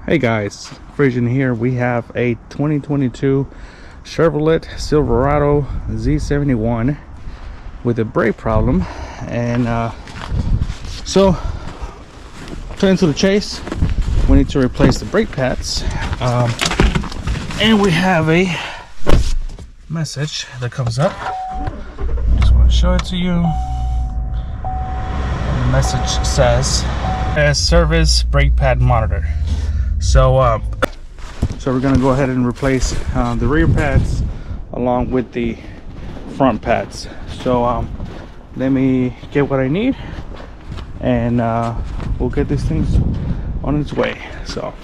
Hey guys, Frisian here. We have a 2022 Chevrolet Silverado Z71 with a brake problem, and so to into the chase, we need to replace the brake pads, and we have a message that comes up. Just want to show it to you. And the message says service brake pad monitor. So we're gonna go ahead and replace the rear pads along with the front pads. So let me get what I need, and we'll get these things on its way. So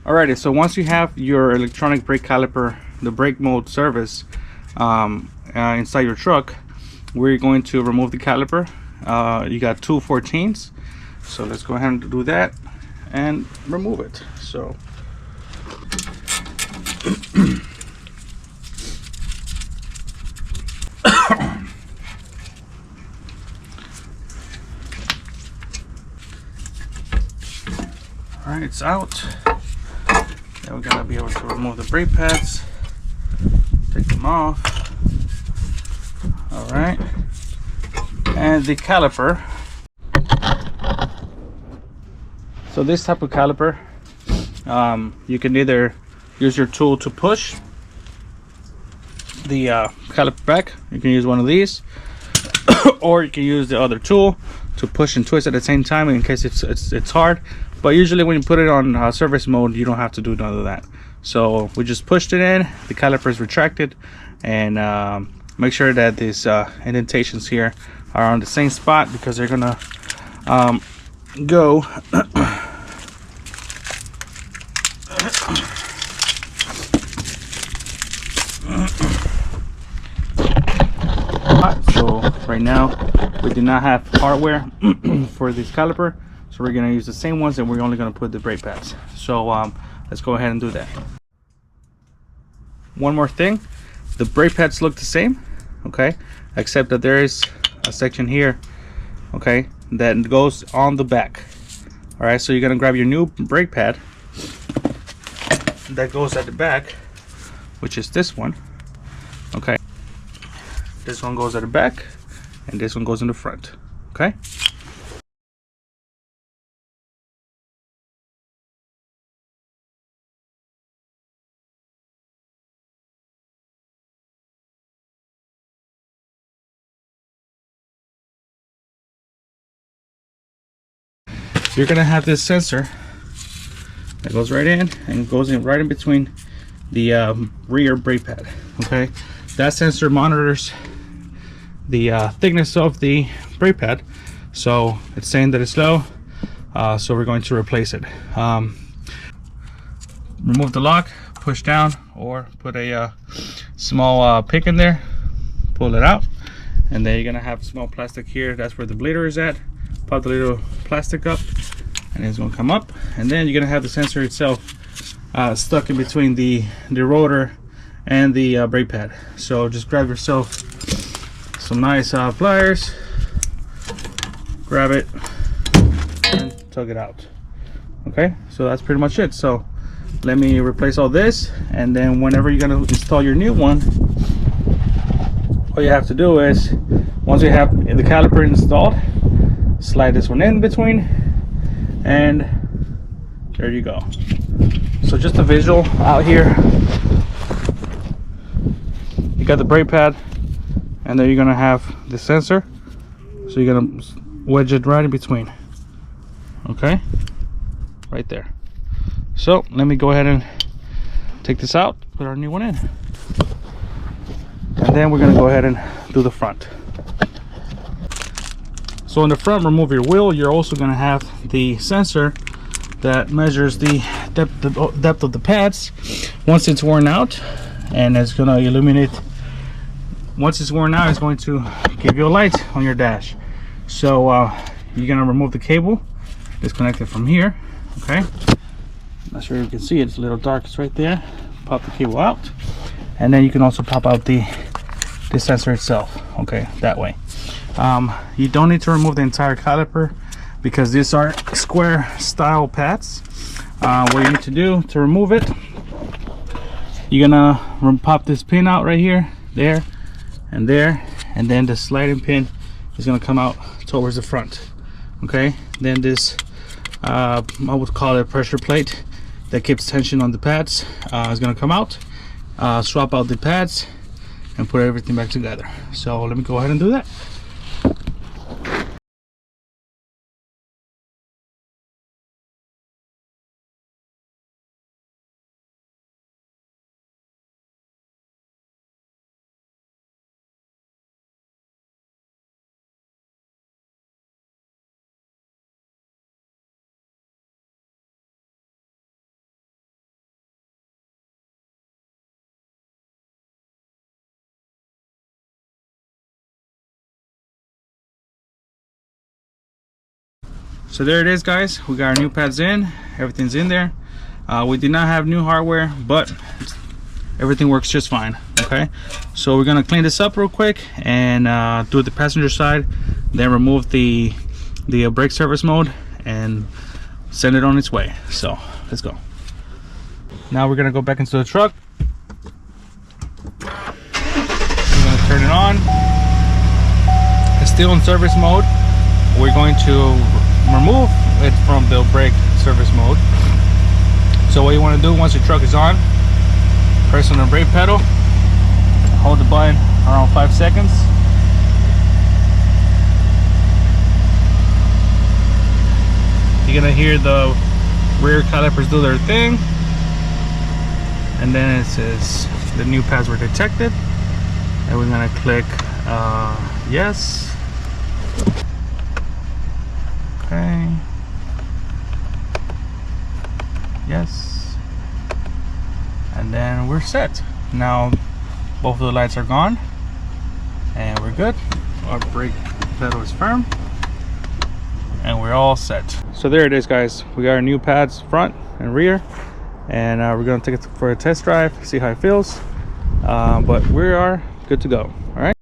alrighty, so once you have your electronic brake caliper, the brake mode service inside your truck, we're going to remove the caliper. You got two 14s, so let's go ahead and do that and remove it. So alright, it's out. Now we're gonna be able to remove the brake pads, take them off. All right, and the caliper. So this type of caliper, you can either use your tool to push the caliper back. You can use one of these, or you can use the other tool to push and twist at the same time in case it's hard. But usually when you put it on service mode, you don't have to do none of that. So we just pushed it in, the caliper is retracted, and make sure that these indentations here are on the same spot, because they're gonna go so right now we do not have hardware for this caliper, so we're gonna use the same ones, and we're only gonna put the brake pads. So let's go ahead and do that. One more thing, the brake pads look the same, okay, except that there is a section here, okay, that goes on the back. All right, so you're gonna grab your new brake pad that goes at the back, which is this one. Okay, this one goes at the back, and this one goes in the front. Okay. You're gonna have this sensor that goes right in and goes in right in between the rear brake pad. Okay, that sensor monitors the thickness of the brake pad, so it's saying that it's low, so we're going to replace it. Remove the lock, push down, or put a small pick in there, pull it out, and then you're gonna have small plastic here. That's where the bleeder is at. Pop the little plastic up, and it's going to come up, and then you're going to have the sensor itself stuck in between the rotor and the brake pad. So just grab yourself some nice pliers, grab it, and tug it out. Okay, so that's pretty much it. So let me replace all this, and then whenever you're going to install your new one, all you have to do is, once you have the caliper installed, slide this one in between, and there you go. So just a visual out here, you got the brake pad, and then you're gonna have the sensor, so you're gonna wedge it right in between. Okay, right there. So let me go ahead and take this out, put our new one in, and then we're gonna go ahead and do the front. So in the front, remove your wheel. You're also going to have the sensor that measures the depth of the pads. Once it's worn out, and it's going to illuminate. Once it's worn out, it's going to give you a light on your dash. So you're going to remove the cable, disconnect it from here. Okay, not sure you can see it, it's a little dark, it's right there. Pop the cable out, and then you can also pop out the sensor itself. Okay, that way. You don't need to remove the entire caliper because these are square style pads. What you need to do to remove it, you're gonna pop this pin out right here, there, and then the sliding pin is gonna come out towards the front. Okay, then this I would call it a pressure plate that keeps tension on the pads is gonna come out. Swap out the pads and put everything back together. So let me go ahead and do that. So there it is, guys. We got our new pads in, everything's in there. We did not have new hardware, but everything works just fine. Okay, so we're gonna clean this up real quick and do the passenger side, then remove the brake service mode and send it on its way. So let's go. Now we're gonna go back into the truck. We're gonna turn it on. It's still in service mode. We're going to remove it from the brake service mode. So what you want to do, once your truck is on, press on the brake pedal, hold the button around 5 seconds. You're gonna hear the rear calipers do their thing, and then it says the new pads were detected, and we're gonna click yes. Okay. Yes. And then we're set. Now both of the lights are gone and we're good. Our brake pedal is firm and we're all set. So there it is, guys. We got our new pads front and rear, and we're gonna take it for a test drive, see how it feels. But we are good to go. All right.